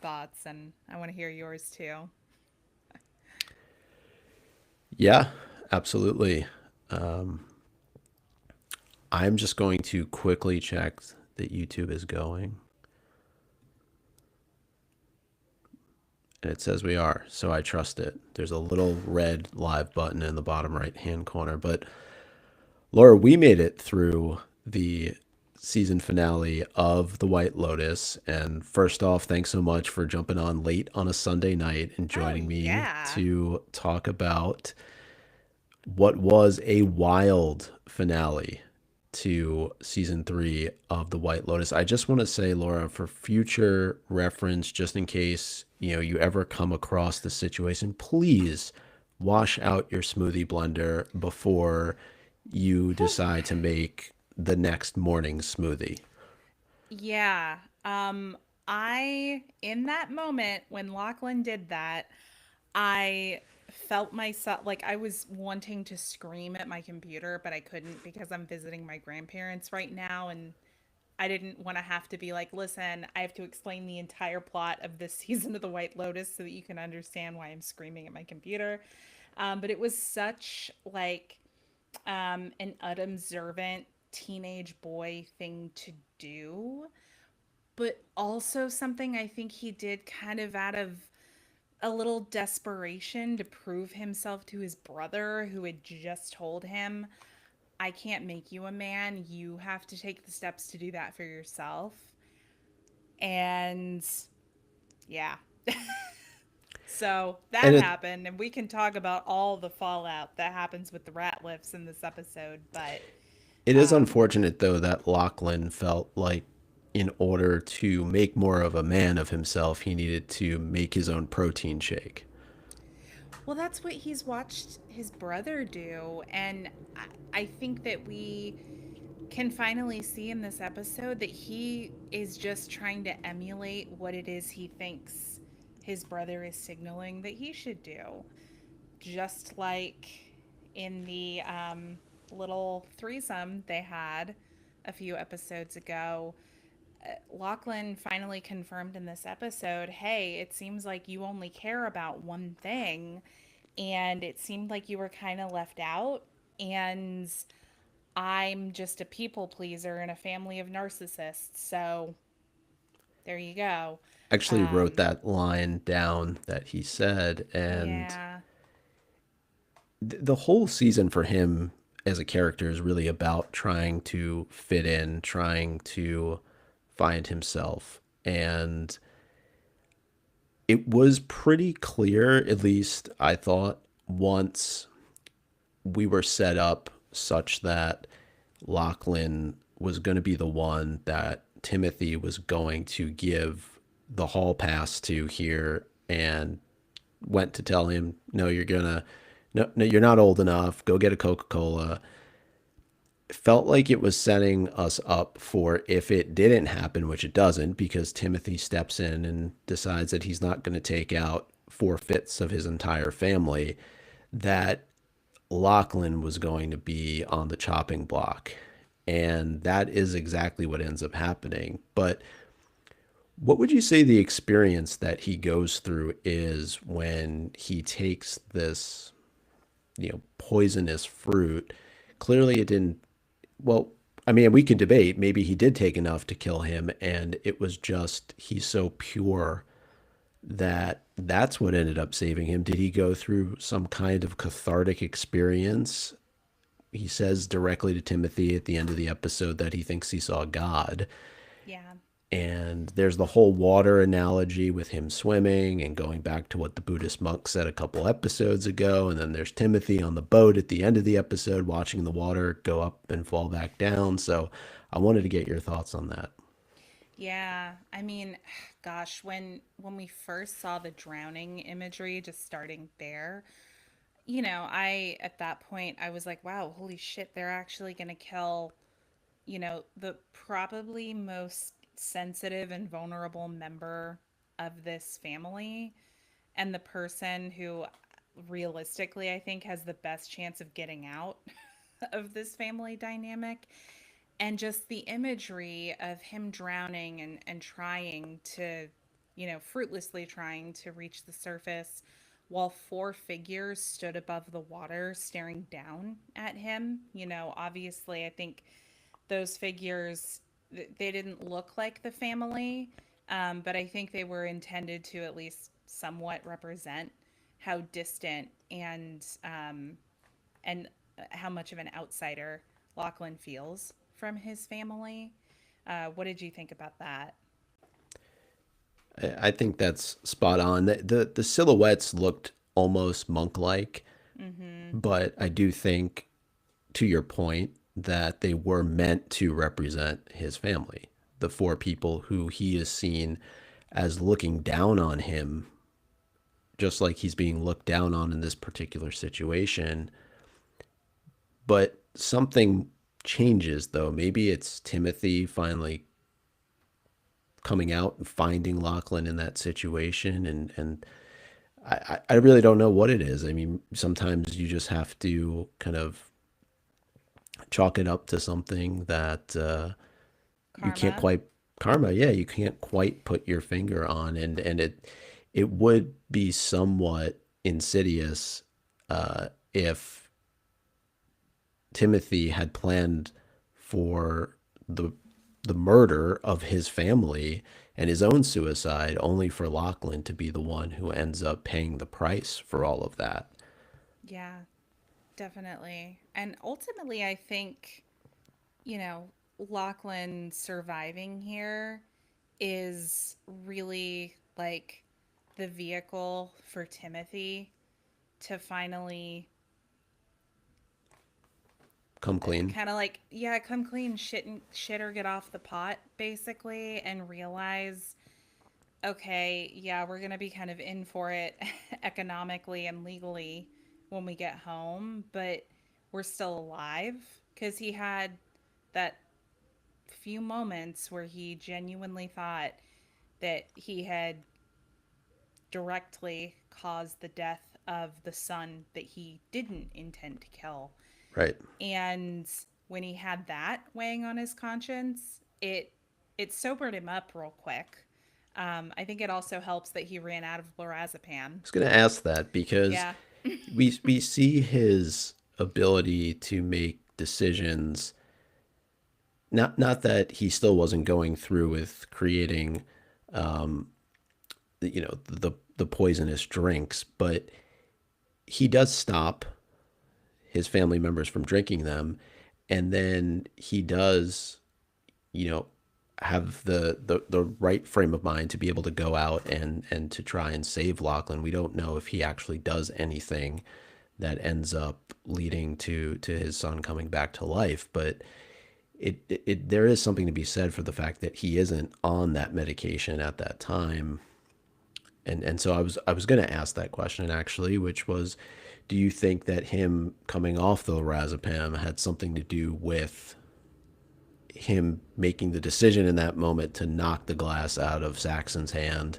thoughts, and I want to hear yours too. Yeah, absolutely. Um, I'm just going to quickly check that YouTube is going, and it says we are, so I trust it. There's a little red live button in the bottom right hand corner. But Laura, we made it through the season finale of The White Lotus. And first off, thanks so much for jumping on late on a Sunday night and Oh, joining me yeah. to talk about what was a wild finale to season 3 of The White Lotus. I just want to say, Laura, for future reference, just in case you ever come across this situation, please wash out your smoothie blender before you decide to make the next morning smoothie. Yeah. In that moment when Lachlan did that, I felt myself like I was wanting to scream at my computer, but I couldn't because I'm visiting my grandparents right now, and I didn't want to have to be like, listen, I have to explain the entire plot of this season of The White Lotus so that you can understand why I'm screaming at my computer. But it was such like an unobservant teenage boy thing to do, but also something I think he did kind of out of a little desperation to prove himself to his brother, who had just told him, I can't make you a man. You have to take the steps to do that for yourself. And yeah. So And that it happened, and we can talk about all the fallout that happens with the Ratliffs in this episode. But it is um, unfortunate though that Lachlan felt like in order to make more of a man of himself, he needed to make his own protein shake. well, that's what he's watched his brother do. And I think that we can finally see in this episode that he is just trying to emulate what it is he thinks his brother is signaling that he should do. Just like in the little threesome they had a few episodes ago, Lachlan finally confirmed in this episode, hey, it seems like you only care about one thing, and it seemed like you were kind of left out. And I'm just a people pleaser in a family of narcissists. So there you go. Actually wrote Um, that line down that he said, and yeah. the whole season for him as a character is really about trying to fit in, trying to find himself. And it was pretty clear, at least I thought, once we were set up such that Lachlan was going to be the one that Timothy was going to give the hall pass to here, and went to tell him, no, you're gonna, no, no, you're not old enough. Go get a Coca Cola. Felt like it was setting us up for if it didn't happen, which it doesn't, because Timothy steps in and decides that he's not going to take out 4/5 of his entire family, that Lachlan was going to be on the chopping block. And that is exactly what ends up happening. But what would you say the experience that he goes through is when he takes this, poisonous fruit? Clearly, it didn't. Well, I mean, we could debate. Maybe he did take enough to kill him, and it was just he's so pure that that's what ended up saving him. Did he go through some kind of cathartic experience? He says directly to Timothy at the end of the episode that he thinks he saw God. Yeah. And there's the whole water analogy with him swimming and going back to what the Buddhist monk said a couple episodes ago. And then there's Timothy on the boat at the end of the episode watching the water go up and fall back down. So I wanted to get your thoughts on that. Yeah. I mean, gosh, when we first saw the drowning imagery, just starting there, I at that point I was like, wow, holy shit, they're actually going to kill, the probably most sensitive and vulnerable member of this family, and the person who realistically I think has the best chance of getting out of this family dynamic. And just the imagery of him drowning and trying to, fruitlessly trying to reach the surface while four figures stood above the water staring down at him. Obviously, I think those figures, they didn't look like the family, but I think they were intended to at least somewhat represent how distant and how much of an outsider Lachlan feels from his family. What did you think about that? I think that's spot on. The silhouettes looked almost monk-like, Mm-hmm. but I do think, to your point, that they were meant to represent his family, the four people who he is seen as looking down on him, just like he's being looked down on in this particular situation. But something changes, though. Maybe it's Timothy finally coming out and finding Lachlan in that situation, and I really don't know what it is. I mean, sometimes you just have to kind of chalk it up to something that you can't Karma. quite karma. Yeah, you can't quite put your finger on, and it would be somewhat insidious if Timothy had planned for the the murder of his family and his own suicide, only for Lachlan to be the one who ends up paying the price for all of that. Yeah, definitely. And ultimately, I think, Lachlan surviving here is really like the vehicle for Timothy to finally Come clean. kind of like, yeah, come clean, shit or get off the pot, basically, and realize, okay, yeah, we're going to be kind of in for it economically and legally when we get home, but we're still alive because he had that few moments where he genuinely thought that he had directly caused the death of the son that he didn't intend to kill. Right. And when he had that weighing on his conscience, it sobered him up real quick. I think it also helps that he ran out of lorazepam. I was going to ask that because Yeah. we see his ability to make decisions. Not that he still wasn't going through with creating, the poisonous drinks, but he does stop his family members from drinking them, and then he does, you know, have the right frame of mind to be able to go out and to try and save Lachlan. We don't know if he actually does anything that ends up leading to his son coming back to life, but there is something to be said for the fact that he isn't on that medication at that time. And so I was going to ask that question actually, which was, do you think that him coming off the lorazepam had something to do with him making the decision in that moment to knock the glass out of Saxon's hand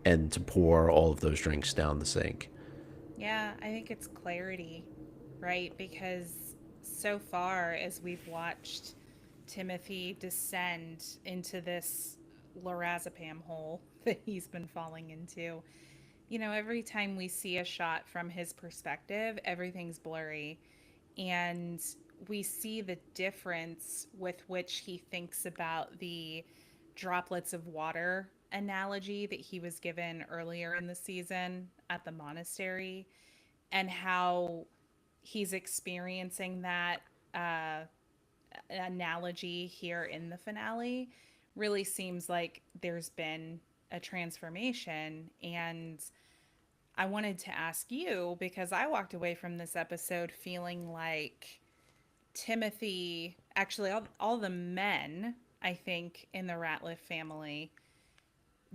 and to pour all of those drinks down the sink? Yeah, I think it's clarity, right? Because so far as we've watched Timothy descend into this lorazepam hole that he's been falling into, every time we see a shot from his perspective, everything's blurry. And we see the difference with which he thinks about the droplets of water analogy that he was given earlier in the season at the monastery, and how he's experiencing that uh, analogy here in the finale. Really seems like there's been a transformation. And I wanted to ask you, because I walked away from this episode feeling like Timothy, actually, all the men, I think, in the Ratliff family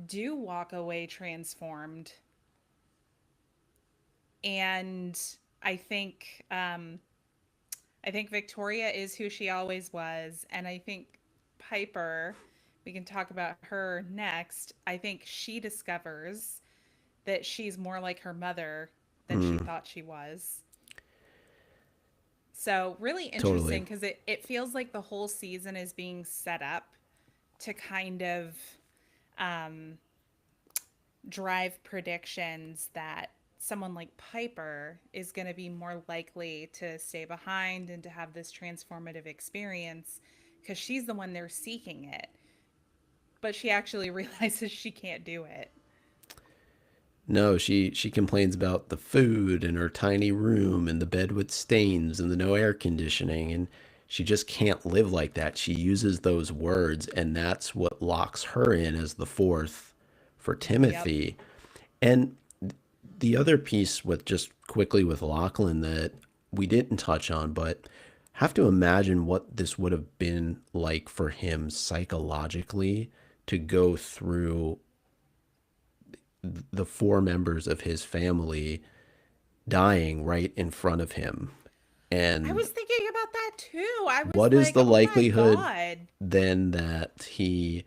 do walk away transformed. And I think, um, I think Victoria is who she always was. And I think Piper, we can talk about her next. I think she discovers that she's more like her mother than she Mm, thought she was. So, really totally. interesting because it feels like the whole season is being set up to kind of um, drive predictions that someone like Piper is going to be more likely to stay behind and to have this transformative experience because she's the one they're seeking it. But she actually realizes she can't do it. No, she complains about the food and her tiny room and the bed with stains and the no air conditioning, and she just can't live like that. She uses those words, and that's what locks her in as the fourth for Yep. Timothy. And the other piece with just quickly with Lachlan that we didn't touch on, but have to imagine what this would have been like for him psychologically to go through the four members of his family dying right in front of him. I And was thinking about that too. I was what is like, the oh my likelihood God. then that he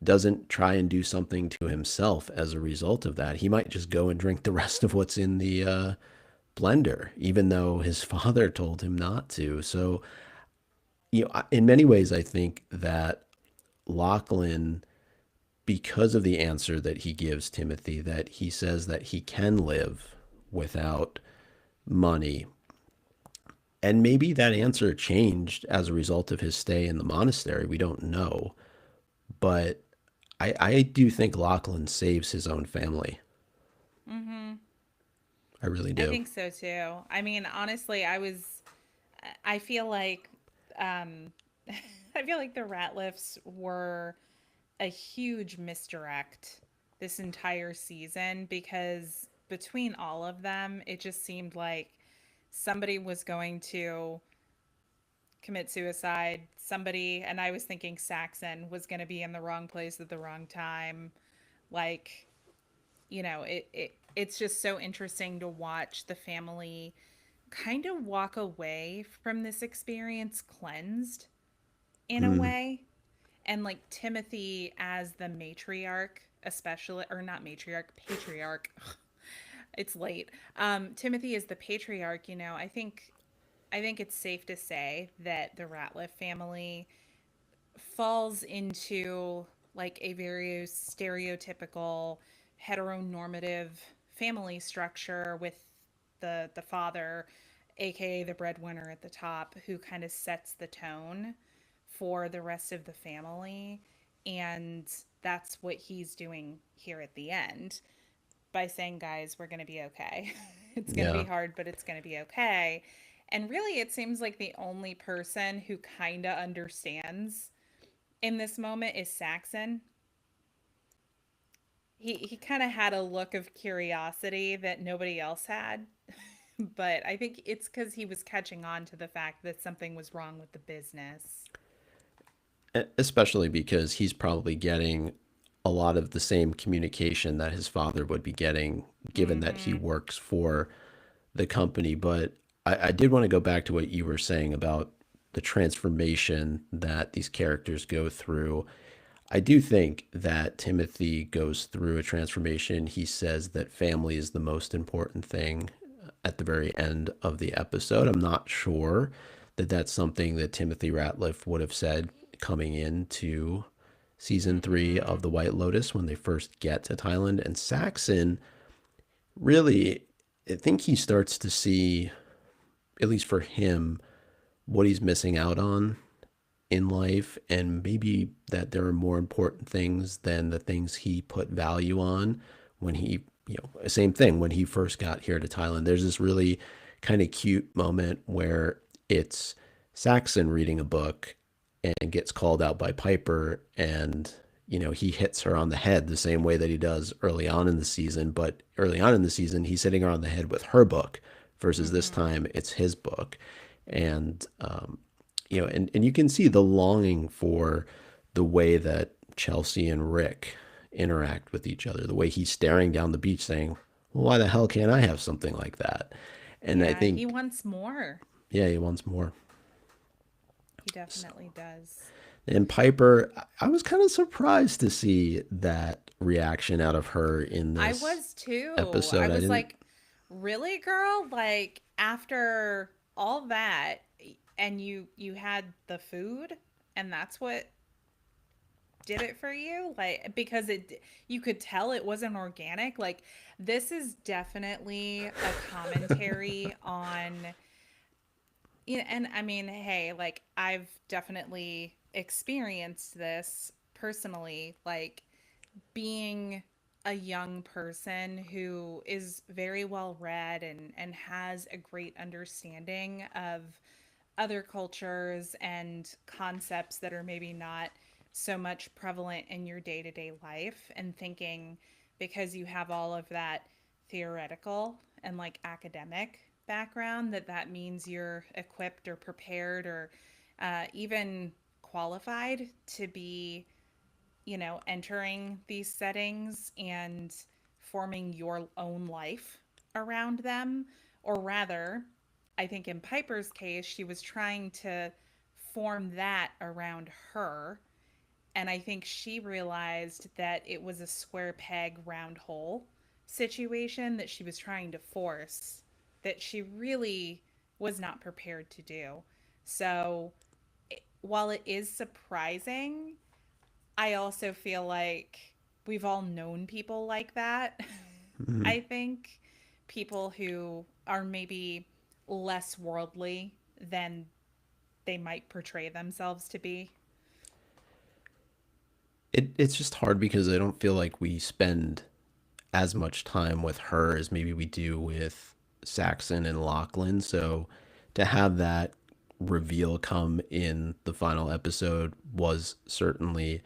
doesn't try and do something to himself as a result of that? He might just go and drink the rest of what's in the blender, even though his father told him not to. So, in many ways, I think that Lachlan, because of the answer that he gives Timothy, that he says that he can live without money. And maybe that answer changed as a result of his stay in the monastery. We don't know. But I do think Lachlan saves his own family. Mm-hmm. I really I do. think so too. I mean, honestly, I feel like, um, I feel like the Ratliffs were a huge misdirect this entire season because between all of them, it just seemed like somebody was going to commit suicide. Somebody, and I was thinking Saxon was going to be in the wrong place at the wrong time. Like, it's just so interesting to watch the family kind of walk away from this experience cleansed in a Mm, way. And like Timothy as the matriarch, especially, or not matriarch, patriarch. It's late. Timothy is the patriarch. I think it's safe to say that the Ratliff family falls into like a very stereotypical heteronormative family structure with the father, aka the breadwinner at the top, who kind of sets the tone for the rest of the family. And that's what he's doing here at the end by saying, guys, we're going to be okay. It's going to be yeah. hard, but it's going to be okay. And really, it seems like the only person who kind of understands in this moment is Saxon. He kind of had a look of curiosity that nobody else had, but I think it's because he was catching on to the fact that something was wrong with the business. Especially because he's probably getting a lot of the same communication that his father would be getting, given that he Mm-hmm. works for the company. But I did want to go back to what you were saying about the transformation that these characters go through. I do think that Timothy goes through a transformation. He says that family is the most important thing at the very end of the episode. I'm not sure that that's something that Timothy Ratliff would have said coming into season three Mm-hmm. of the White Lotus when they first get to Thailand. And Saxon really, I think he starts to see, at least for him, what he's missing out on in life, and maybe that there are more important things than the things he put value on when he, same thing when he first got here to Thailand. There's this really kind of cute moment where it's Saxon reading a book and gets called out by Piper, and he hits her on the head the same way that he does early on in the season. But early on in the season, he's hitting her on the head with her book versus this Mm-hmm. time it's his book. And and you can see the longing for the way that Chelsea and Rick interact with each other, the way he's staring down the beach saying, well, why the hell can't I have something like that? And I Yeah, he think, wants more. yeah, he wants more. He So, definitely does. and Piper, I was kind of surprised to see that reaction out of her in I this was too. I episode. I was didn't, like, really, girl? Like, after all that, and you had the food, and that's what did it for you? Like, because you could tell it wasn't organic. Like, this is definitely a commentary on, yeah, and I mean, hey, like, I've definitely experienced this personally, like being a young person who is very well read and has a great understanding of other cultures and concepts that are maybe not so much prevalent in your day-to-day life, and thinking because you have all of that theoretical and like academic background that that means you're equipped or prepared or even qualified to be, entering these settings and forming your own life around them. Or rather, I think in Piper's case, she was trying to form that around her. And I think she realized that it was a square peg, round hole situation that she was trying to force, that she really was not prepared to do. So while it is surprising, I also feel like we've all known people like that. Mhm. I think people who are maybe less worldly than they might portray themselves to be. It's just hard because I don't feel like we spend as much time with her as maybe we do with Saxon and Lachlan. So to have that reveal come in the final episode was certainly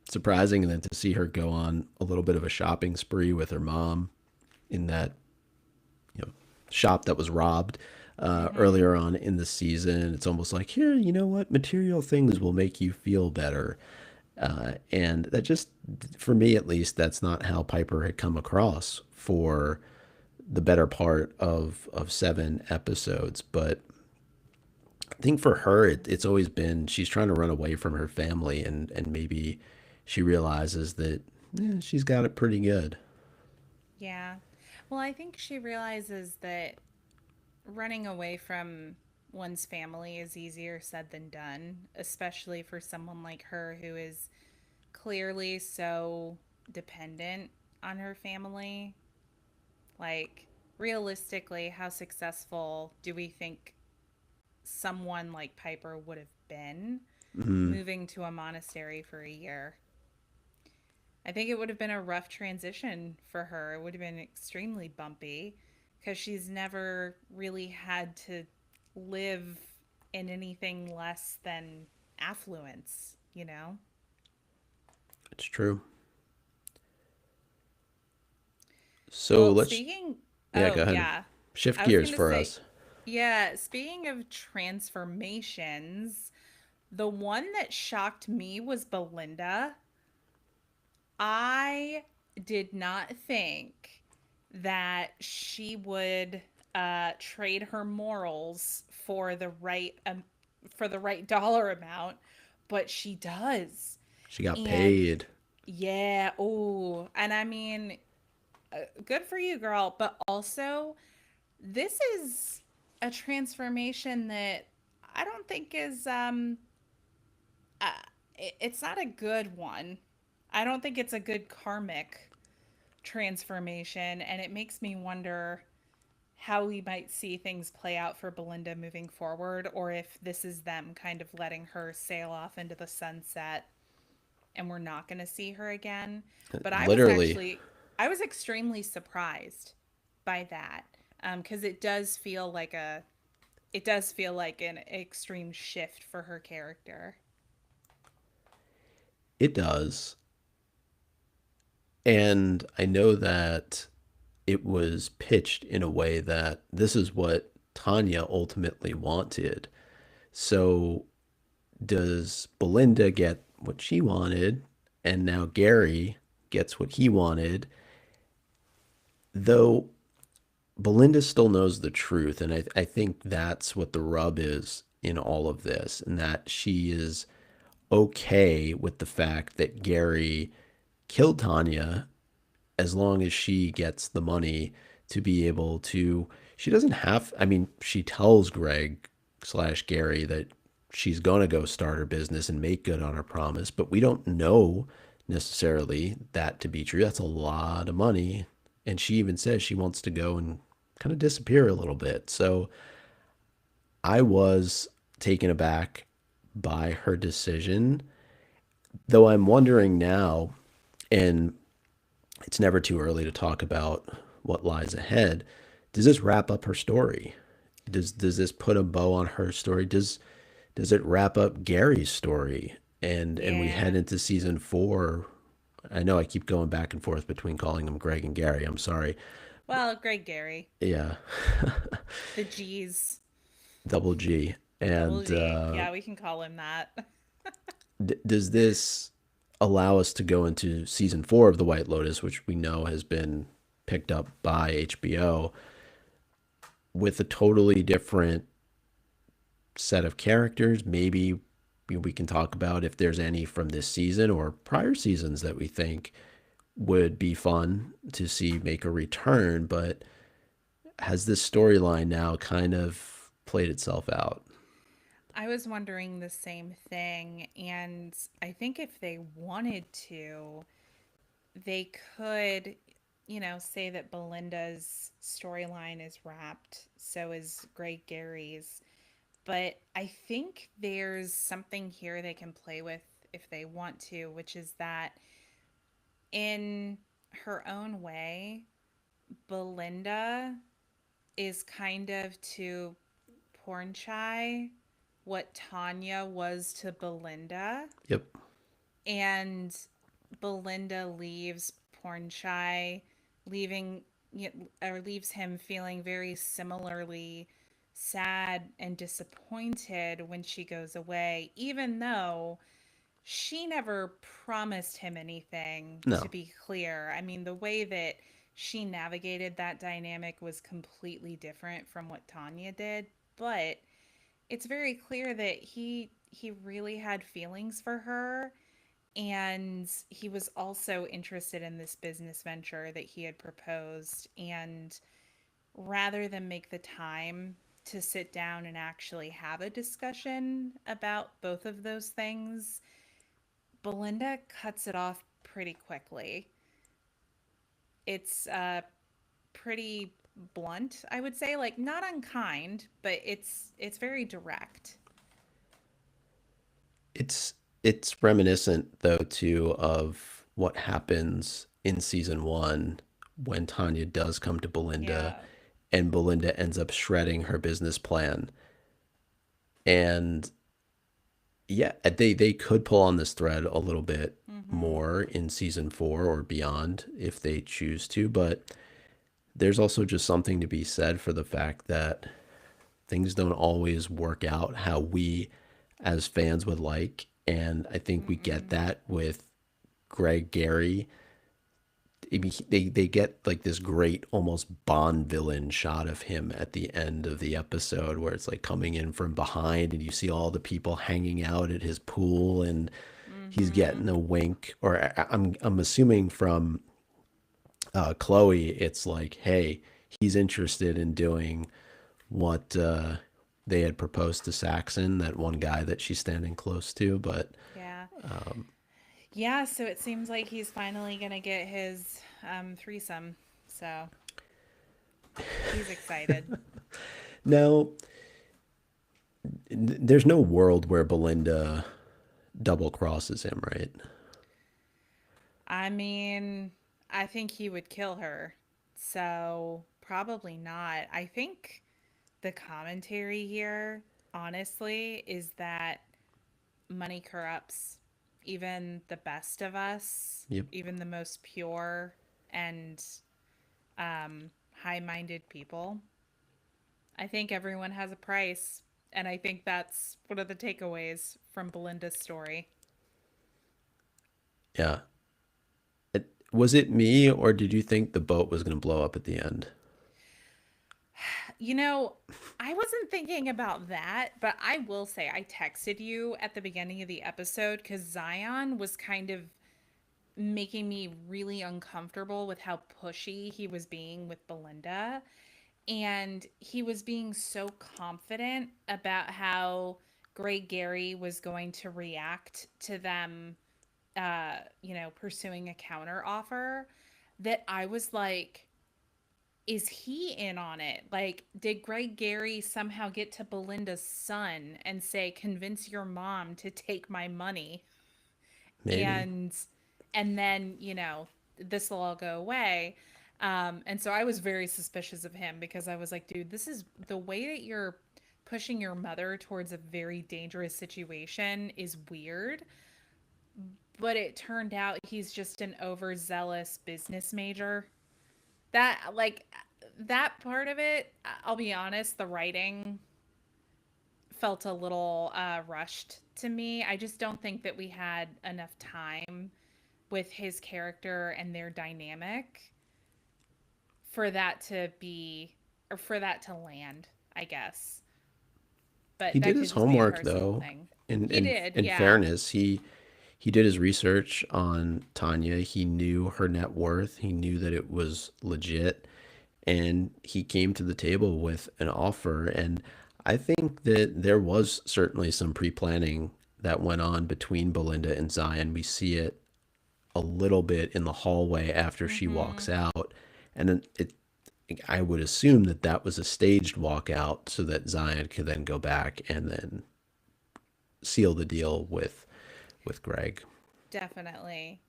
surprising. And then to see her go on a little bit of a shopping spree with her mom in that, you know, shop that was robbed Mm-hmm. earlier on in the season, it's almost like, here, you know what, material things will make you feel better. And that just, for me at least, that's not how Piper had come across for the better part of 7 episodes. But I think for her, it's always been she's trying to run away from her family, and maybe she realizes that she's got it pretty good. Yeah. Well, I think she realizes that running away from one's family is easier said than done, especially for someone like her who is clearly so dependent on her family. Like, realistically, how successful do we think someone like Piper would have been Mm, moving to a monastery for a year? I think it would have been a rough transition for her. It would have been extremely bumpy because she's never really had to live in anything less than affluence, you know? it's true. So Well, let's, speaking, yeah, oh, go ahead. yeah, Shift I was gears going to for say, us. yeah, speaking of transformations, the one that shocked me was Belinda. I did not think that she would trade her morals for the right dollar amount, but she does. She got And paid. yeah, oh, and I mean, good for you, girl. But also, this is a transformation that I don't think is uh, it's not a good one. I don't think it's a good karmic transformation, and it makes me wonder how we might see things play out for Belinda moving forward, or if this is them kind of letting her sail off into the sunset and we're not going to see her again. But Literally. I was extremely surprised by that, because it does feel like an extreme shift for her character. It does. And I know that it was pitched in a way that this is what Tanya ultimately wanted. So does Belinda get what she wanted, and now Gary gets what he wanted? Though Belinda still knows the truth, and I think that's what the rub is in all of this, and that she is okay with the fact that Gary killed Tanya as long as she gets the money to be able to. She doesn't have, I mean, she tells Greg slash Gary that she's going to go start her business and make good on her promise, but we don't know necessarily that to be true. That's a lot of money. And she even says she wants to go and kind of disappear a little bit. So I was taken aback by her decision, though I'm wondering now, and it's never too early to talk about what lies ahead. Does this wrap up her story? Does this put a bow on her story? Does it wrap up Gary's story? And we head Yeah. into season 4. I know I keep going back and forth between calling them Greg and Gary. I'm sorry. Well, Greg Gary. Yeah, The G's. double G. Double And G. Yeah, we can call him that. does this allow us to go into season 4 of the White Lotus, which we know has been picked up by HBO, with a totally different set of characters? Maybe we can talk about if there's any from this season or prior seasons that we think would be fun to see make a return. But has this storyline now kind of played itself out? I was wondering the same thing, and I think if they wanted to, they could, say that Belinda's storyline is wrapped, so is Greg Gary's. But I think there's something here they can play with if they want to, which is that in her own way, Belinda is kind of to porn shy what Tanya was to Belinda. Yep. And Belinda leaves porn shy, leaving or leaves him feeling very similarly sad and disappointed when she goes away, even though she never promised him anything, to No. be clear. I mean, the way that she navigated that dynamic was completely different from what Tanya did, but it's very clear that he really had feelings for her, and he was also interested in this business venture that he had proposed, and rather than make the time to sit down and actually have a discussion about both of those things, Belinda cuts it off pretty quickly. It's pretty blunt, I would say, like not unkind, but it's very direct. It's reminiscent though too of what happens in season 1 when Tanya does come to Belinda Yeah. and Belinda ends up shredding her business plan. And yeah, they could pull on this thread a little bit Mhm. more in season 4 or beyond if they choose to, but there's also just something to be said for the fact that things don't always work out how we as fans would like. And I think we get Mm-mm. that with Greg Gary. They get like this great almost Bond villain shot of him at the end of the episode where it's like coming in from behind and you see all the people hanging out at his pool and he's Mhm. getting a wink. Or I'm assuming from Chloe, it's like, hey, he's interested in doing what they had proposed to Saxon, that one guy that she's standing close to. But Yeah. Yeah, so it seems like he's finally going to get his threesome. So, he's excited. now, there's no world where Belinda double crosses him, right? I mean, I think he would kill her. So, probably not. I think the commentary here, honestly, is that money corrupts even the best of us, Yep. even the most pure and high minded people. I think everyone has a price. And I think that's one of the takeaways from Belinda's story. Yeah. Was it me, or did you think the boat was going to blow up at the end? You know, I wasn't thinking about that, but I will say I texted you at the beginning of the episode because Zion was kind of making me really uncomfortable with how pushy he was being with Belinda. And he was being so confident about how Greg Gary was going to react to them, pursuing a counter offer, that I was like, is he in on it? Like, did Greg Gary somehow get to Belinda's son and say, convince your mom to take my money? Maybe. And then, this will all go away. And so I was very suspicious of him because I was like, dude, this is the way that you're pushing your mother towards a very dangerous situation is weird. But it turned out he's just an overzealous business major. That part of it, I'll be honest, the writing felt a little rushed to me. I just don't think that we had enough time with his character and their dynamic for that to be, or for that to land, I guess. He But did that his could just be a homework personal though. thing. In He in did, in yeah. fairness, he did his research on Tanya. He knew her net worth. He knew that it was legit, and he came to the table with an offer. And I think that there was certainly some pre-planning that went on between Belinda and Zion. We see it a little bit in the hallway after she Mm-hmm. walks out, and then I would assume that that was a staged walkout so that Zion could then go back and then seal the deal with Greg. Definitely.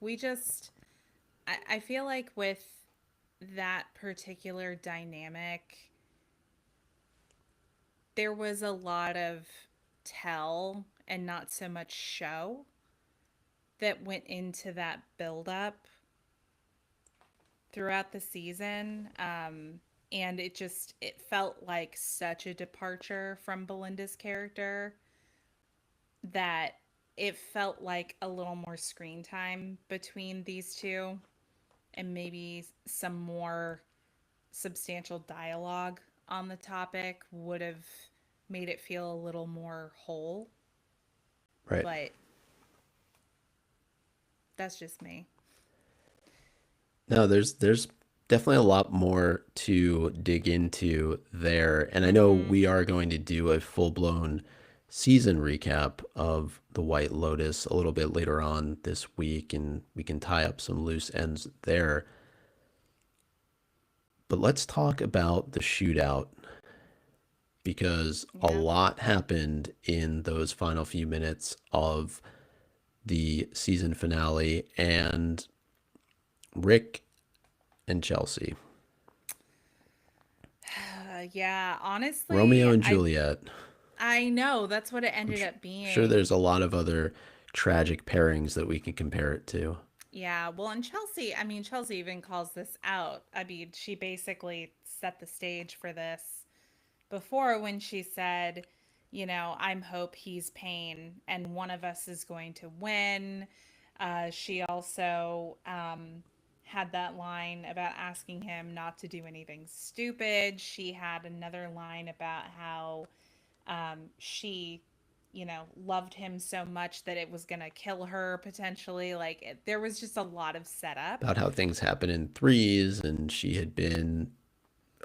I feel like with that particular dynamic, there was a lot of tell and not so much show that went into that buildup throughout the season. And it felt like such a departure from Belinda's character that it felt like a little more screen time between these two and maybe some more substantial dialogue on the topic would have made it feel a little more whole. Right. But that's just me. No, there's definitely a lot more to dig into there. And I know Mm-hmm. we are going to do a full-blown season recap of The White Lotus a little bit later on this week, and we can tie up some loose ends there. But let's talk about the shootout because a Yeah. lot happened in those final few minutes of the season finale, and Rick and Chelsea, Yeah, Romeo honestly, and I Juliet. I know that's what it I'm ended up sure being. there's a lot of other tragic pairings that we can compare it to. Yeah, well, and Chelsea, I mean, Chelsea even calls this out. I mean, she basically set the stage for this before when she said, I'm hope, he's pain, and one of us is going to win. She also had that line about asking him not to do anything stupid. She had another line about how she, loved him so much that it was going to kill her potentially. There was just a lot of setup. About how things happen in threes, and she had been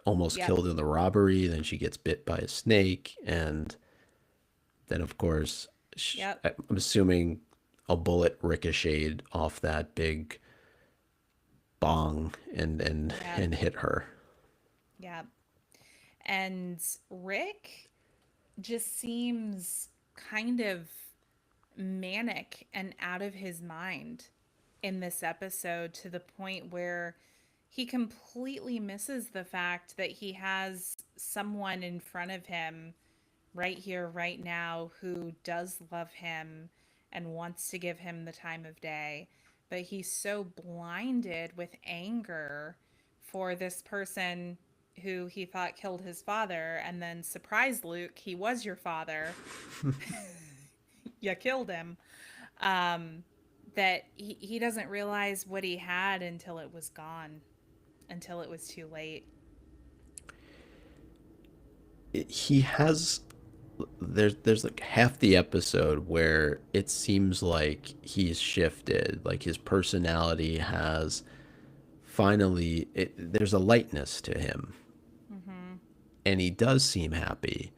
almost Yep. killed in the robbery. Then she gets bit by a snake, and then of course, Yep. I'm assuming a bullet ricocheted off that big bong Yep. and hit her. Yep. And Rick just seems kind of manic and out of his mind in this episode to the point where he completely misses the fact that he has someone in front of him right here, right now, who does love him and wants to give him the time of day. But he's so blinded with anger for this person who he thought killed his father. And then, surprise, Luke, he was your father. You killed him. Um, that he doesn't realize what he had until it was gone, until it was too late. He has there's like half the episode where it seems like he's shifted, like his personality has finally there's a lightness to him, Mm-hmm. and he does seem happy,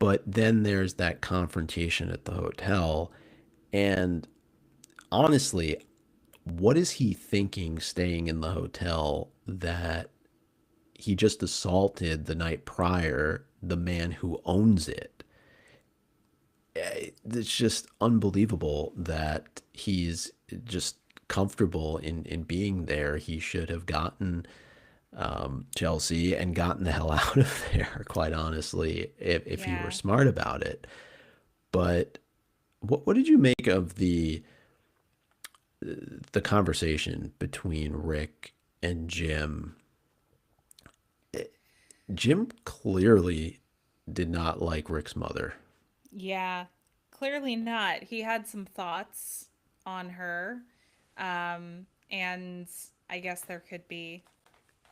But then there's that confrontation at the hotel. And honestly, what is he thinking staying in the hotel that he just assaulted the night prior the man who owns it? It's just unbelievable that he's just comfortable in being there. He should have gotten Chelsea and gotten the hell out of there, quite honestly, if he were Yeah. smart about it. But what did you make of the conversation between Rick and Jim? Jim clearly did not like Rick's mother. Yeah. Clearly not. He had some thoughts on her. And I guess there could be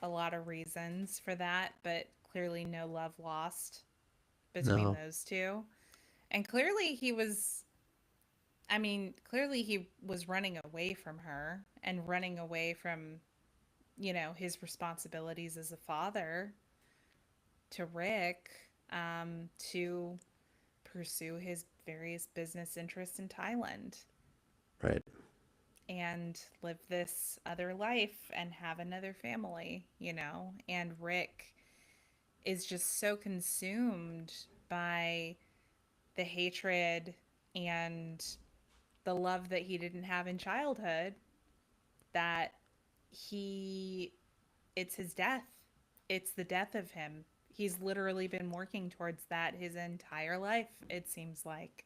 a lot of reasons for that, but clearly no love lost between No, those two. And clearly clearly he was running away from her and running away from, his responsibilities as a father to Rick, to pursue his various business interests in Thailand right. and live this other life and have another family. And Rick is just so consumed by the hatred and the love that he didn't have in childhood that he it's his death. It's the death of him. He's literally been working towards that his entire life, it seems like.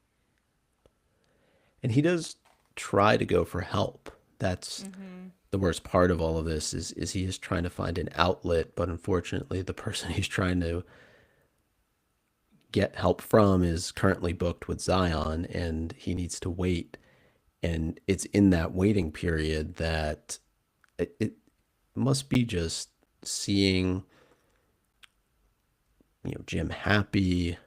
And he does try to go for help. That's Mhm. the worst part of all of this is he is trying to find an outlet, but unfortunately the person he's trying to get help from is currently booked with Zion and he needs to wait. And it's in that waiting period that it must be just seeing, Jim happy,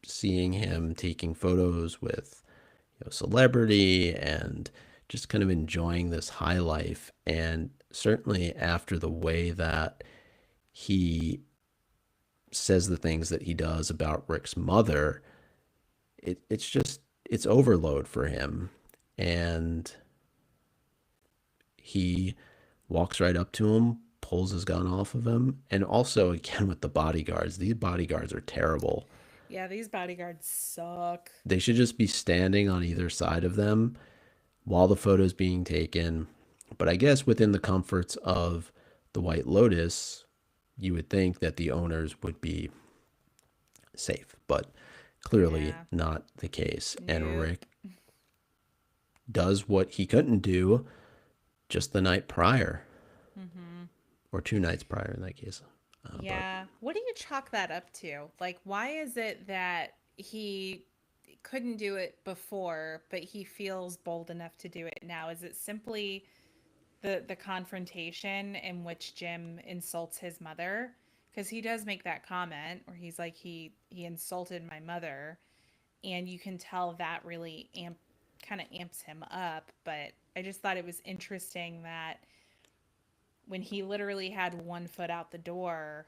seeing him taking photos with, celebrity and just kind of enjoying this high life. And certainly after the way that he says the things that he does about Rick's mother, it's overload for him. And he walks right up to him, pulls his gun off of him. And also, again, with the bodyguards, these bodyguards are terrible. Yeah, these bodyguards suck. They should just be standing on either side of them while the photo's being taken. But I guess within the comforts of the White Lotus, you would think that the owners would be safe, but clearly Yeah. not the case. And Nope. Rick does what he couldn't do just the night prior, Mhm. or 2 nights prior in that case. But Yeah. What do you chalk that up to? Like, why is it that he couldn't do it before, but he feels bold enough to do it now? Is it simply the confrontation in which Jim insults his mother? Because he does make that comment where he's like he insulted my mother, and you can tell that really kind of amps him up. But I just thought it was interesting that when he literally had one foot out the door,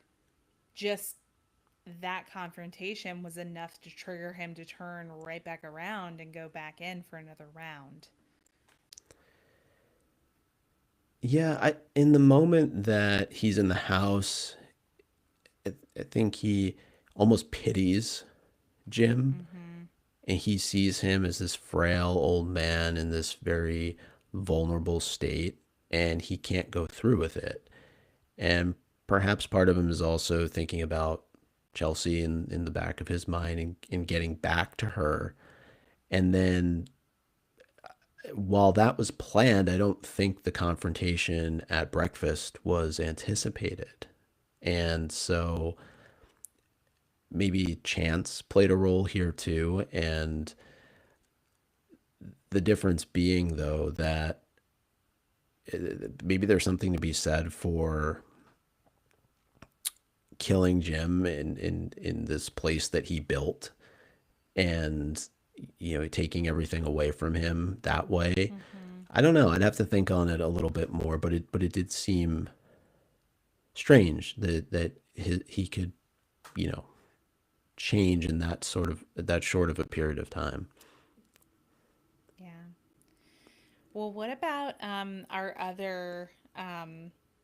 just that confrontation was enough to trigger him to turn right back around and go back in for another round. yeah, in the moment that he's in the house, I think he almost pities Jim, Mm-hmm. and he sees him as this frail old man in this very vulnerable state, and he can't go through with it. And perhaps part of him is also thinking about Chelsea in the back of his mind and getting back to her. And then while that was planned, I don't think the confrontation at breakfast was anticipated. And so maybe chance played a role here too. And the difference being, though, that maybe there's something to be said for killing Jim in this place that he built and taking everything away from him that way. Mm-hmm. I don't know. I'd have to think on it a little bit more, but it did seem strange that he could, you know, change in that short of a period of time. Yeah. Well, what about our other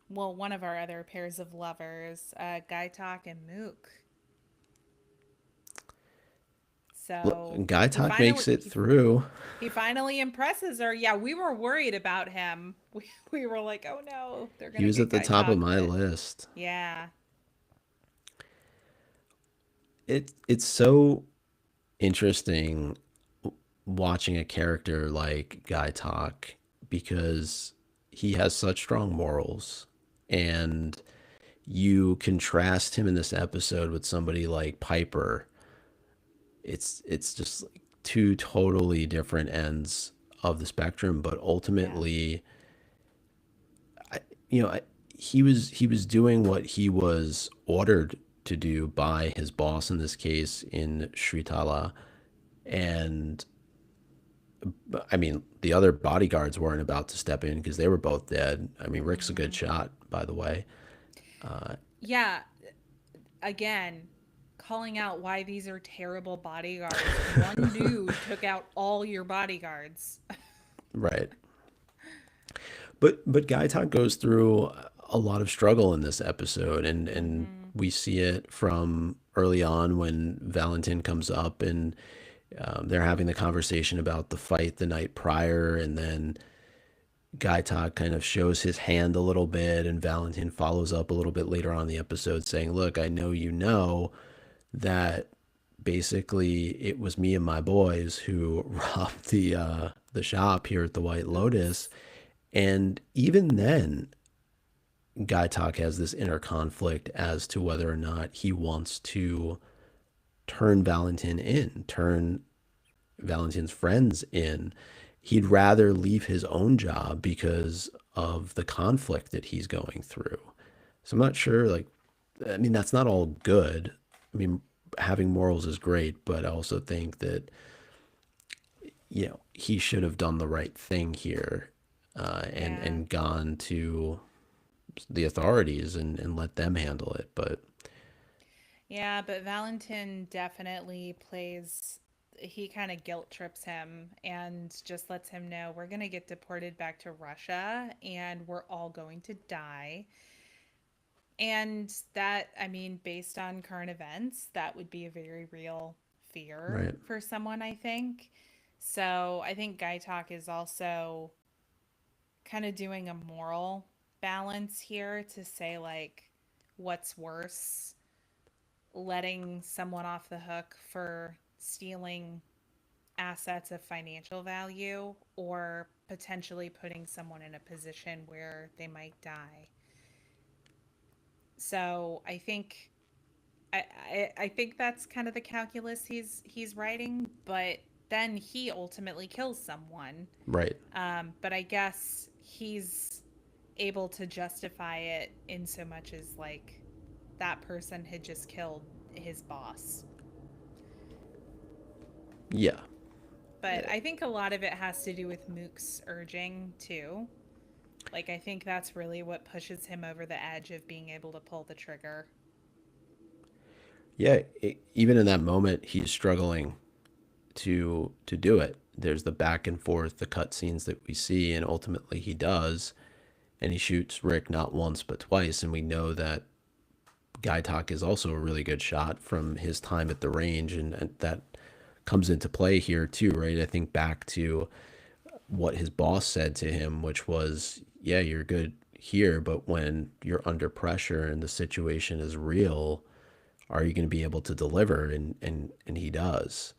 well, one of our other pairs of lovers, Guy Talk and Mook. So Guy Talk makes it through. he finally impresses her. Yeah, we were worried about him. We were like, oh no, they're He gonna was at get the Guy top of Talk, my but list. yeah, It's so interesting watching a character like Guy Talk because he has such strong morals, and you contrast him in this episode with somebody like Piper. It's just like two totally different ends of the spectrum, but yeah, ultimately, you know, he was doing what he was ordered to do by his boss in this case in Shritala, and I mean the other bodyguards weren't about to step in because they were both dead. I mean Rick's a good hmm, shot, by the way. Uh, yeah. Again, calling out why these are terrible bodyguards. One dude took out all your bodyguards. right. But Gaitan goes through a lot of struggle in this episode, and Hmm. we see it from early on when Valentin comes up and they're having the conversation about the fight the night prior, and then Gaitak kind of shows his hand a little bit, and Valentin follows up a little bit later on in the episode saying, "Look, I know you know that basically it was me and my boys who robbed the shop here at the White Lotus." Oops. And even then, Guy Talk has this inner conflict as to whether or not he wants to turn Valentin in, turn Valentin's friends in. He'd rather leave his own job because of the conflict that he's going through. So I'm not sure, like, I mean, that's not all good. I mean, having morals is great, but I also think that, he should have done the right thing here, and Yeah. gone to the authorities and let them handle it. But Yeah, but Valentin definitely plays, he kind of guilt trips him and just lets him know we're going to get deported back to Russia and we're all going to die. And that, I mean, based on current events, that would be a very real fear right, for someone, I think. So I think Guy Talk is also kind of doing a moral balance here to say, like, what's worse, letting someone off the hook for stealing assets of financial value or potentially putting someone in a position where they might die. So I think that's kind of the calculus he's writing, but then he ultimately kills someone. right. But I guess he's able to justify it in so much as like that person had just killed his boss. Yeah. But I think a lot of it has to do with Mook's urging too. Like I think that's really what pushes him over the edge of being able to pull the trigger. Yeah, even in that moment, he's struggling to do it. There's the back and forth, the cut scenes that we see, and ultimately he does, and he shoots Rick not once but twice, and we know that Guy Talk is also a really good shot from his time at the range, and that comes into play here too, right? I think back to what his boss said to him, which was, "Yeah, you're good here, but when you're under pressure and the situation is real, are you going to be able to deliver?" And he does.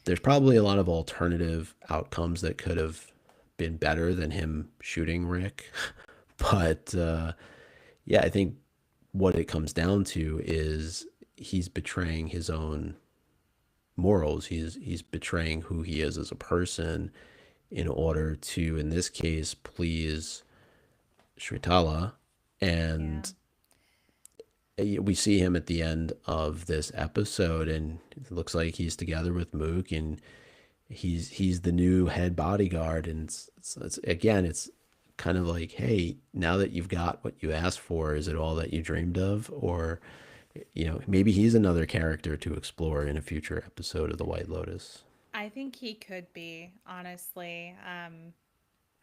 There's probably a lot of alternative outcomes that could have been better than him shooting Rick, but yeah, I think what it comes down to is he's betraying his own morals. He's betraying who he is as a person in order to, in this case, please Shritala. Yeah. And we see him at the end of this episode, and it looks like he's together with Mook, and he's the new head bodyguard. And again, it's kind of like, hey, now that you've got what you asked for, is it all that you dreamed of, or Maybe he's another character to explore in a future episode of the White Lotus. I think he could be, honestly.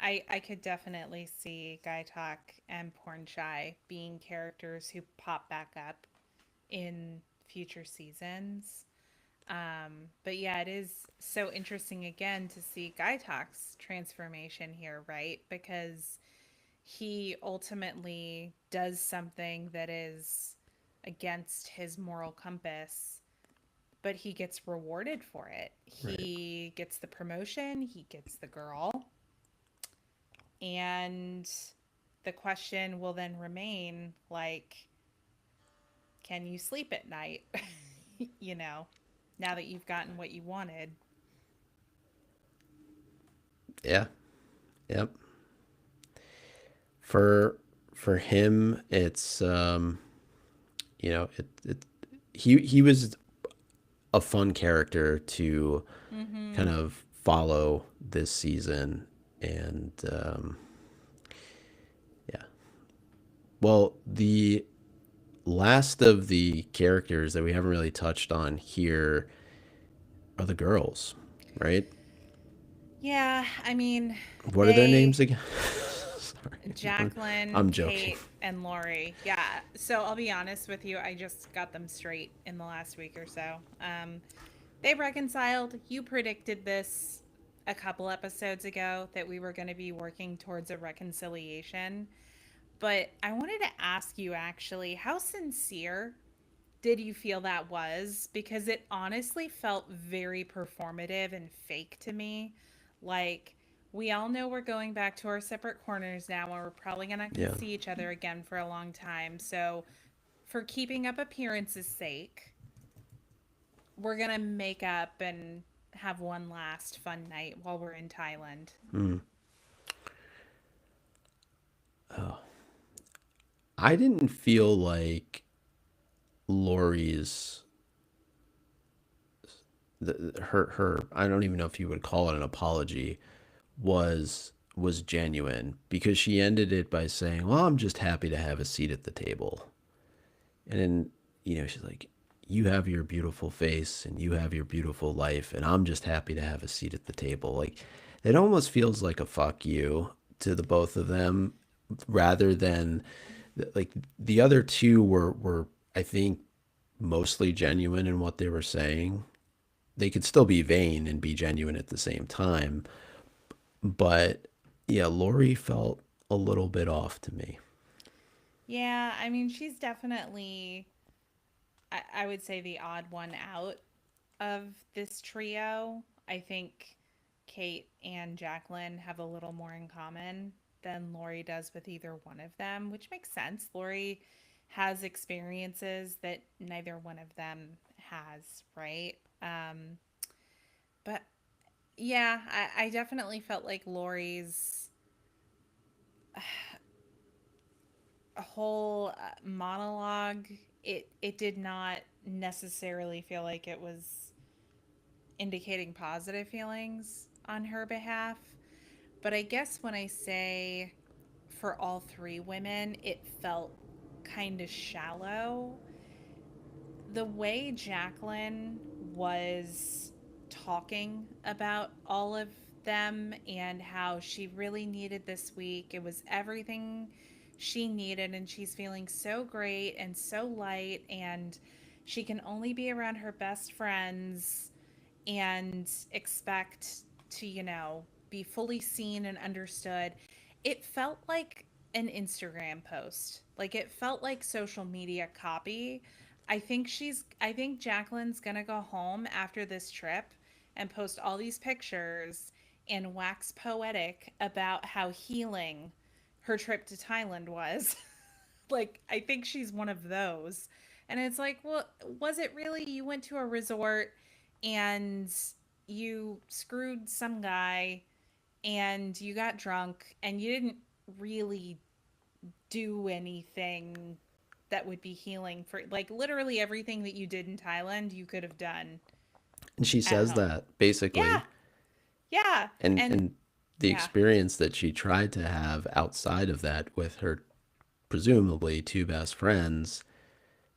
I could definitely see Guy Talk and Porn Shy being characters who pop back up in future seasons. But yeah, it is so interesting again to see Guy Talk's transformation here, right? Because he ultimately does something that is against his moral compass, but he gets rewarded for it. Right. He gets the promotion, he gets the girl, and the question will then remain like, can you sleep at night? you know, now that you've gotten what you wanted. Yeah. Yep. For for him, it's it he was a fun character to Mm-hmm. kind of follow this season, and yeah. Well, the last of the characters that we haven't really touched on here are the girls, right? Yeah, I mean, What are their names they, again? Sorry, Jacqueline, I'm joking. Kate, and Lori. Yeah. So I'll be honest with you, I just got them straight in the last week or so. They reconciled. You predicted this a couple episodes ago that we were going to be working towards a reconciliation. But I wanted to ask you actually, how sincere did you feel that was? Because it honestly felt very performative and fake to me. Like, we all know we're going back to our separate corners now, and we're probably not going Yeah. to see each other again for a long time. So, for keeping up appearances' sake, we're going to make up and have one last fun night while we're in Thailand. Mm. Oh, I didn't feel like Lori's her I don't even know if you would call it an apology was genuine, because she ended it by saying, "Well, I'm just happy to have a seat at the table." And then, she's like, "You have your beautiful face and you have your beautiful life, and I'm just happy to have a seat at the table." Like, it almost feels like a fuck you to the both of them, rather than like the other two were I think mostly genuine in what they were saying. They could still be vain and be genuine at the same time, but yeah, Lori felt a little bit off to me. Yeah, I mean, she's definitely, I would say, the odd one out of this trio. I think Kate and Jacqueline have a little more in common than Lori does with either one of them, which makes sense. Lori has experiences that neither one of them has, right? But yeah, I definitely felt like Lori's whole monologue, it did not necessarily feel like it was indicating positive feelings on her behalf. But I guess when I say for all three women, it felt kind of shallow. The way Jacqueline was talking about all of them and how she really needed this week, it was everything she needed, and she's feeling so great and so light, and she can only be around her best friends and expect to, be fully seen and understood. It felt like an Instagram post. Like it felt like social media copy. I think Jacqueline's going to go home after this trip and post all these pictures and wax poetic about how healing her trip to Thailand was. Like I think she's one of those. And it's like, well, was it really? You went to a resort and you screwed some guy and you got drunk and you didn't really do anything that would be healing for, like, literally everything that you did in Thailand you could have done And she at says home. that Yeah. basically, Yeah. and And and the yeah. experience that she tried to have outside of that with her presumably two best friends,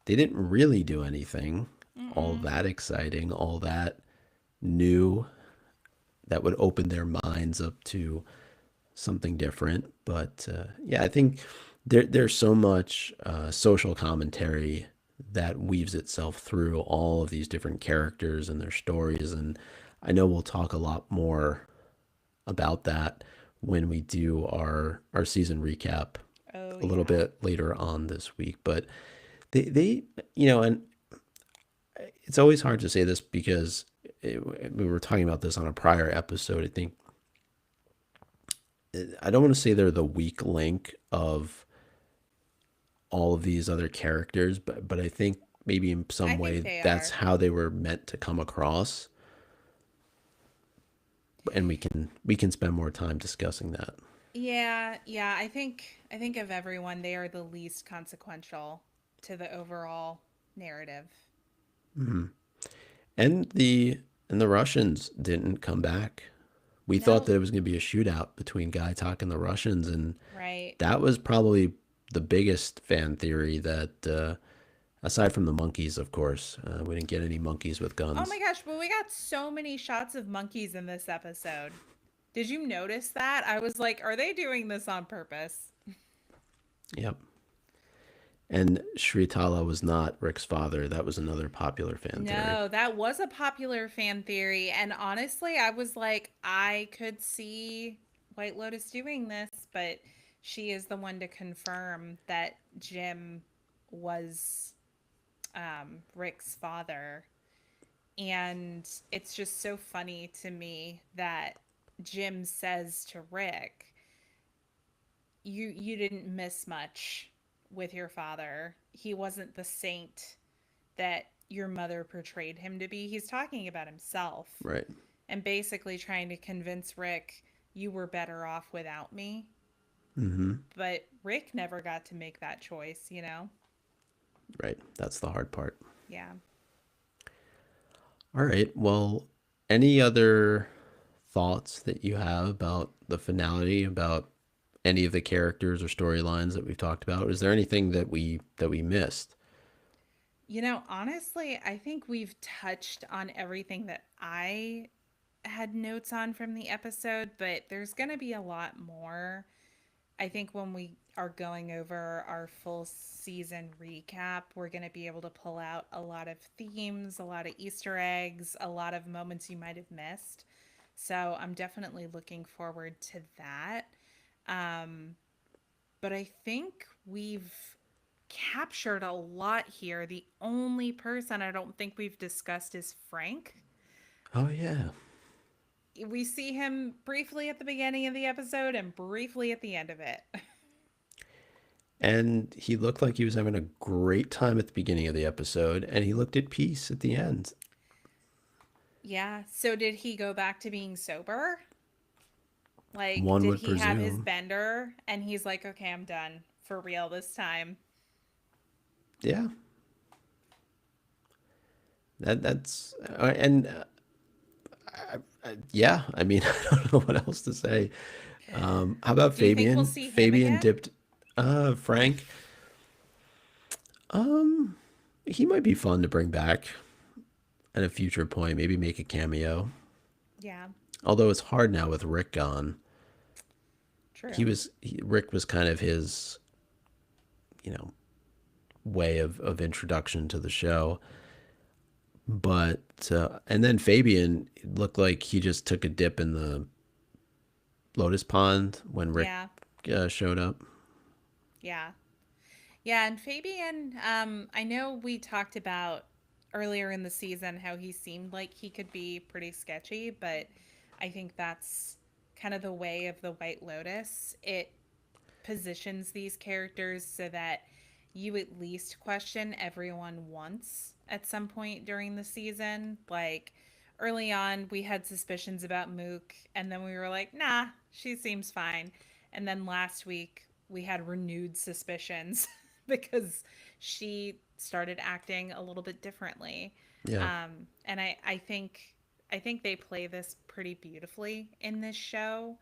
they didn't really do anything all Mm-mm. that exciting, all that new that would open their minds up to something different. But yeah, I think there's so much social commentary that weaves itself through all of these different characters and their stories. And I know we'll talk a lot more about that when we do our season recap Oh a little yeah. bit later on this week. But they you know, and it's always hard to say this because we were talking about this on a prior episode. I think I don't want to say they're the weak link of all of these other characters, but I think maybe in I some think way they that's are. how they were meant to come across, and we can spend more time discussing that. Yeah, yeah. I think of everyone, they are the least consequential to the overall narrative. Hmm. And the Russians didn't come back. We thought No, that it was going to be a shootout between Guy Talk and the Russians, and right. that was probably the biggest fan theory that, aside from the monkeys, of course, we didn't get any monkeys with Oh my guns. gosh, but we got so many shots of monkeys in this episode. Did you notice that? I was like, are they doing this on purpose? Yep. And Shritala was not Rick's father. That was another popular fan theory. No, that was a popular fan theory. And honestly, I was like, I could see White Lotus doing this, but she is the one to confirm that Jim was Rick's father. And it's just so funny to me that Jim says to Rick, you didn't miss much with your father. He wasn't the saint that your mother portrayed him to be. He's talking about himself Right. and basically trying to convince Rick you were better off without me. Mm-hmm. But Rick never got to make that choice, you know? Right. That's the hard part. Yeah. All right. Well, any other thoughts that you have about the finality, about any of the characters or storylines that we've talked about? Is there anything that we missed? Honestly, I think we've touched on everything that I had notes on from the episode, but there's going to be a lot more. I think when we are going over our full season recap, we're going to be able to pull out a lot of themes, a lot of Easter eggs, a lot of moments you might have missed. So I'm definitely looking forward to that. Um, but I think we've captured a lot here. The only person I don't think we've discussed is Frank. Oh yeah. We see him briefly at the beginning of the episode and briefly at the end of it. And he looked like he was having a great time at the beginning of the episode, and he looked at peace at the end. Yeah. So did he go back to being sober? Like, One did would he have his presume. bender and he's like, okay, I'm done for real this time? Yeah. That's and yeah. I mean, I don't know what else to say. How about Do you think we'll Fabian? see him Fabian again? dipped. Frank. Um, he might be fun to bring back at a future point. Maybe make a cameo. Yeah, Although it's hard now with Rick gone. true. Rick was kind of his, you know, way of introduction to the show. But and then Fabian looked like he just took a dip in the Lotus Pond when Rick Yeah, showed up. yeah. Yeah, and Fabian, I know we talked about earlier in the season how he seemed like he could be pretty sketchy, but I think that's kind of the way of the White Lotus. It positions these characters so that you at least question everyone once at some point during the season. Like early on, we had suspicions about Mook, and then we were like, nah, she seems fine. And then last week, we had renewed suspicions because she started acting a little bit differently. Yeah. And I think they play this pretty beautifully in this show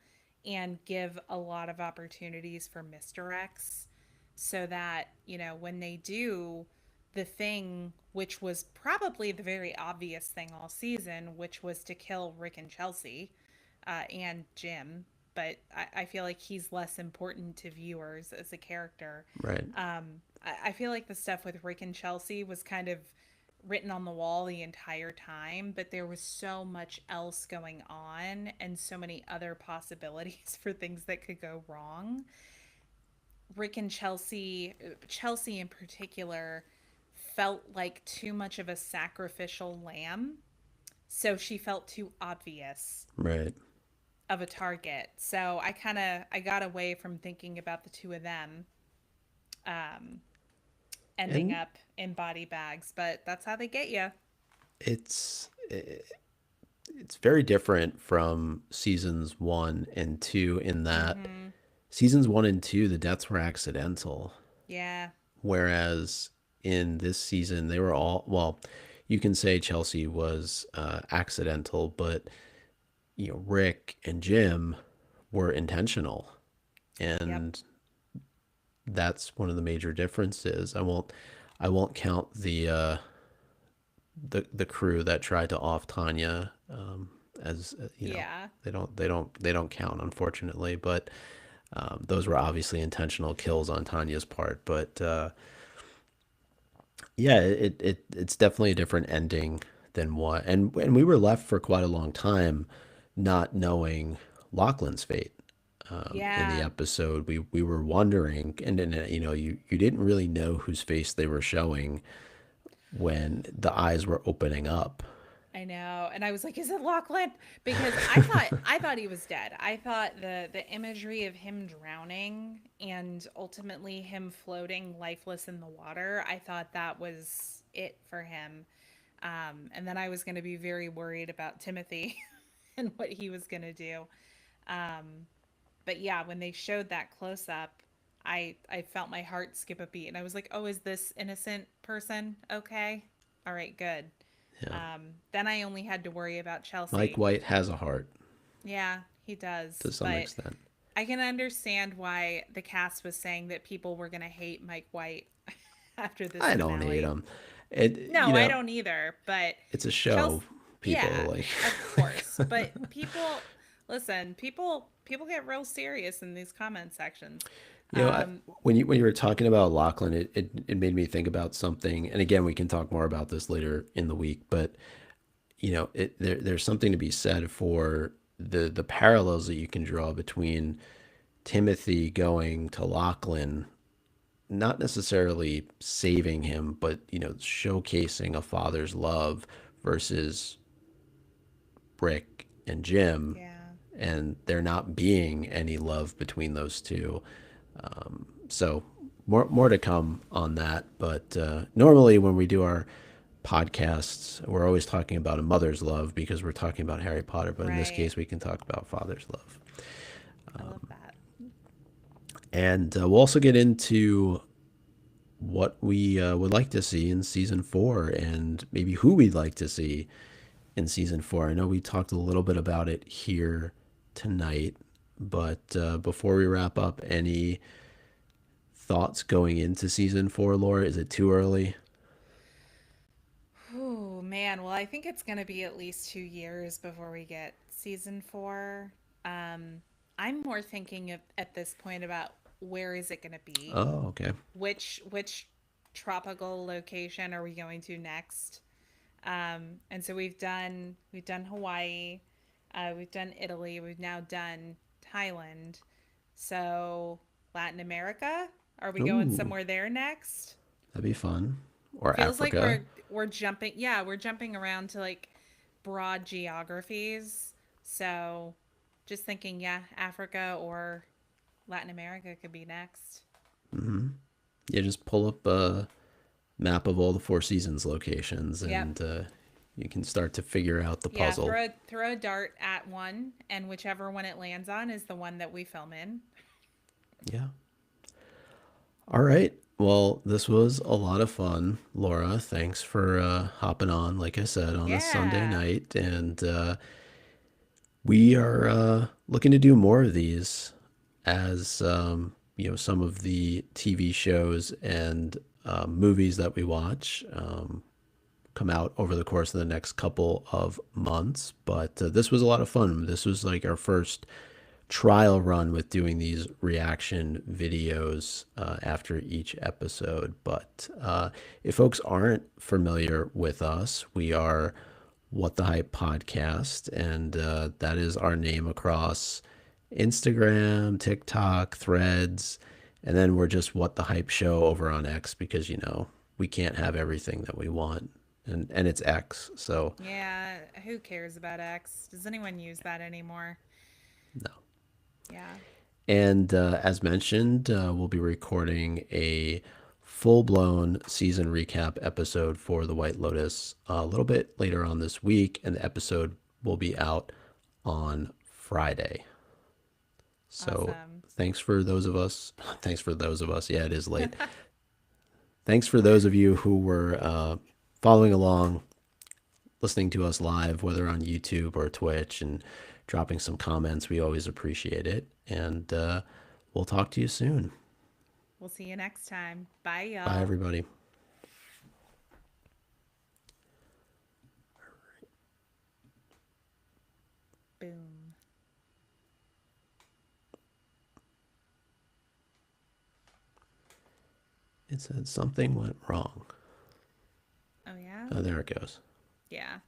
and give a lot of opportunities for misdirects so that, when they do the thing, which was probably the very obvious thing all season, which was to kill Rick and Chelsea and Jim. But I feel like he's less important to viewers as a character. Right. I feel like the stuff with Rick and Chelsea was kind of written on the wall the entire time, but there was so much else going on and so many other possibilities for things that could go wrong. Rick and Chelsea in particular, felt like too much of a sacrificial lamb. So she felt too obvious Right. of a target. So I got away from thinking about the two of them um, ending And up in body bags, but that's how they get you. it's it's very different from seasons 1 and 2 in that Mm-hmm. seasons 1 and 2 the deaths were accidental, Yeah. whereas in this season they were all, well, you can say Chelsea was accidental, but Rick and Jim were intentional, Yep. and that's one of the major differences. I won't count the crew that tried to off Tanya, as Yeah. they don't count, unfortunately, but those were obviously intentional kills on Tanya's part. But yeah, it's definitely a different ending than what, and we were left for quite a long time not knowing Lachlan's fate. In the Yeah. episode, we were wondering, and then you didn't really know whose face they were showing when the eyes were opening up. I know. And I was like, is it Lachlan? Because I thought he was dead. I thought the imagery of him drowning and ultimately him floating lifeless in the water, I thought that was it for him. And then I was going to be very worried about Timothy and what he was going to do. Um, but yeah, when they showed that close up, I felt my heart skip a beat, and I was like, "Oh, is this innocent person okay? All right, good." Yeah, Then I only had to worry about Mike Chelsea. White has a heart Yeah, he does, to some but extent. I can understand why the cast was saying that people were gonna hate Mike White after this I don't hate finale. him. It No, I don't either. But it's a show. Chelsea, People yeah, like. of course. But people, listen, people get real serious in these comment sections. Um, When you were talking about Lachlan, it made me think about something. And again, we can talk more about this later in the week. But there's something to be said for the parallels that you can draw between Timothy going to Lachlan, not necessarily saving him, but showcasing a father's love versus Rick and Jim, yeah, and there not being any love between those two. So more to come on that. But normally when we do our podcasts, we're always talking about a mother's love because we're talking about Harry Potter. But in this right. case, we can talk about father's love. I love that. And we'll also get into what we would like to see in season 4, and maybe who we'd like to see in season 4. I know we talked a little bit about it here tonight, but before we wrap up, any thoughts going into season 4, Laura? Is it too early? Oh man, well I think it's gonna be at least 2 years before we get season four. Um, I'm more thinking at this point about where is it gonna be? Oh, okay. Which tropical location are we going to next? And so we've done Hawaii, we've done Italy, we've now done Thailand. So Latin America, are we going Ooh, somewhere there next? that'd be fun. Or Feels like Africa. we're jumping, yeah, we're jumping around to like broad geographies. So just thinking, yeah, Africa or Latin America could be next. Yeah, just pull up a map of all the Four Seasons locations, Yep. and you can start to figure out the Yeah, puzzle. throw a dart at one, and whichever one it lands on is the one that we film in. Yeah. All right. Well, this was a lot of fun, Laura. Thanks for hopping on, like I said, on a Sunday Yeah. night. And we are looking to do more of these as some of the TV shows and movies that we watch come out over the course of the next couple of months. But this was a lot of fun. This was like our first trial run with doing these reaction videos after each episode. But if folks aren't familiar with us, we are What the Hype Podcast, and that is our name across Instagram, TikTok, Threads, and then we're just What the Hype Show over on X because, we can't have everything that we want. And it's X, so Yeah, who cares about X? Does anyone use that anymore? no. Yeah. And as mentioned, we'll be recording a full blown season recap episode for The White Lotus a little bit later on this week, and the episode will be out on Friday. So Awesome. thanks for those of us. Thanks for those of us. Yeah, it is late. Thanks for those of you who were following along, listening to us live, whether on YouTube or Twitch, and dropping some comments. We always appreciate it. And we'll talk to you soon. We'll see you next time. Bye, Bye, y'all. everybody. Boom. It said something went wrong. Oh, yeah? Oh, there it goes. Yeah.